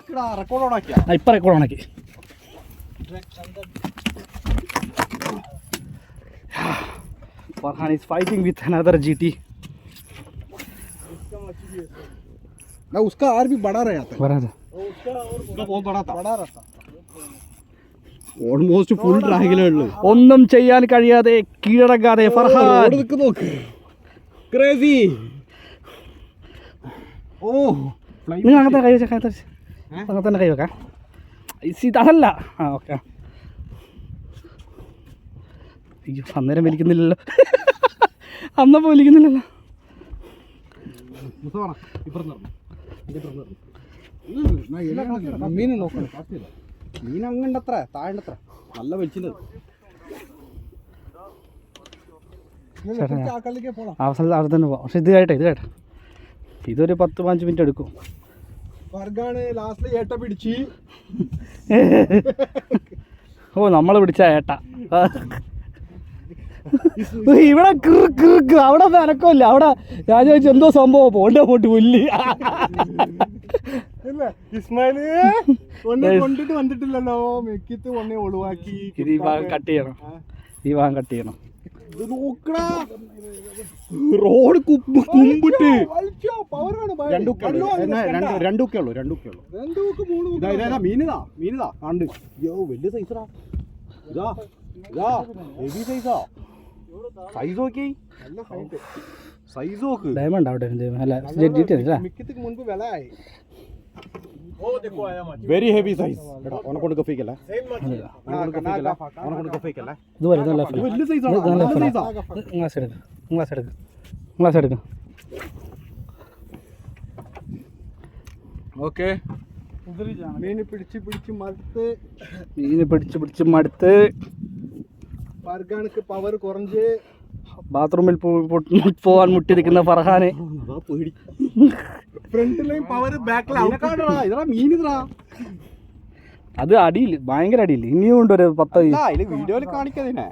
ഇപ്പം റെക്കോർഡ് ഓണാക്കി. Farhan is fighting with another GT. ना उसका और भी बड़ा रहता है. बड़ा था. उसका बहुत बड़ा था. ഓൾമോസ്റ്റ് ഫുൾ ട്രാക്കിലേ ഉള്ളൂ. ഒന്നും ചെയ്യാൻ കഴിയാതെ കീഴടങ്ങാതെ ഫർഹാൻ. ക്രേസി. ഓ നിങ്ങൾ അങ്ങനത്തെ കൈ വെച്ചാൽ അങ്ങനെ തന്നെ കൈ വെക്കാം. ഇതല്ല. ആ ഓക്കെ. അയ്യോ അന്നേരം വലിക്കുന്നില്ലല്ലോ. അന്നപ്പോൾ വലിക്കുന്നില്ലല്ലോ. മീൻ നോക്കണം. മീൻ അങ്ങണ്ടത്ര താഴണ്ടത്ര നല്ല വലിച്ചത്. അവസാനം അവിടെ തന്നെ പോവാം. പക്ഷെ ഇത് കേട്ടെ ഇതൊരു 10-15 മിനിറ്റ് എടുക്കും. ലാസ്റ്റ് ഏട്ട പിടിച്ച്. ഓ നമ്മൾ പിടിച്ച ഏട്ട ഇവിടെ അവിടെ അനക്കമില്ല. അവിടെ ഞാൻ ചോദിച്ചു എന്തോ സംഭവം പോണ്ട പോട്ട് പുല്ല്. ഇസ്മായില് കൊണ്ടിട്ട് വന്നിട്ടില്ലല്ലോ. മെക്കിത്ത് ഒന്നേ ഒഴിവാക്കി. ഇത് ഈ ഭാഗം കട്ട് ചെയ്യണം. ഈ ഭാഗം കട്ട് ചെയ്യണം. റോഡ് കുമ്പിട്ട് 2 മീനിതാ കണ്ട്. യോ വലിയ സൈസാ. ഹെവി സൈസാ. സൈസ് നോക്കി. സൈസ് നോക്ക്. ഡയമണ്ട് അവിടെ മിക്കത്തിക്ക് മുൻപ് വില ആയി. Very heavy size. ഓനെ കൊണ്ട് കഫിക്കല്ലേ. ഇതുപോലെ നല്ല വലിയ സൈസാണ്. ഗ്ലാസ് എടുക്കും. ഓക്കെ. മീന് പിടിച്ച് മടുത്ത് ഫർഹാനക്ക് പവർ കുറഞ്ഞ് ബാത്റൂമിൽ പോവാൻ മുട്ടിരിക്കുന്ന ഫർഹാന്. ഫ്രണ്ടിലെയും പവർ ബാക്കിലാ. അത് അടിയില്ല, ഭയങ്കര അടിയില്ല. ഇനിയും ഉണ്ട് ഒരു 10. വീഡിയോയിൽ കാണിക്കാതിനെ.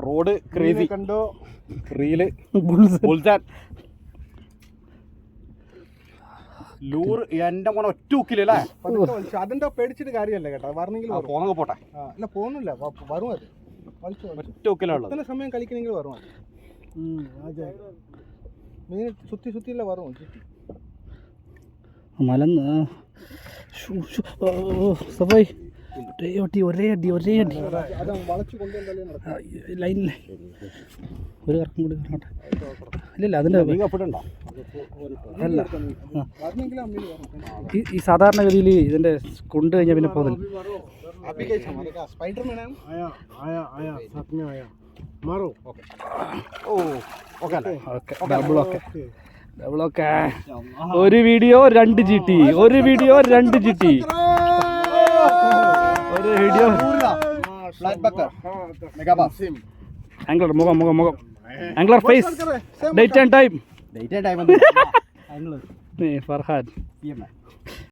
റോഡ് ക്രേസി കണ്ടോ. റീല് ലൂർ എന്റെ മോനെ ഒറ്റ ഉക്കിലല്ലേ. അതിന്റെ പേടിച്ചിട്ട് കാര്യമല്ല കേട്ടോ. വരണമെങ്കിൽ പോട്ടെ. അല്ല പോകുന്നില്ല, വരും. അത് ഒറ്റ ഉക്കിലുള്ളത്. ഇത്ര സമയം കളിക്കണമെങ്കിൽ വരും. മീൻ സുത്തിയില്ല വരും. മലന്ന് ഒരേ അടി ലൈനിൽ ഒരു കറക്കം കൂടി കറങ്ങട്ടെ. ഇല്ല അതിൻ്റെ അല്ല. ഈ സാധാരണഗതിയിൽ ഇതിൻ്റെ കൊണ്ട് കഴിഞ്ഞാൽ പിന്നെ പോകുന്നില്ല. Double okay. ഒരു വീഡിയോ 2 GT. ഒരു വീഡിയോ ആംഗ്ലർ മുഖം angular face. Date and time Farhan.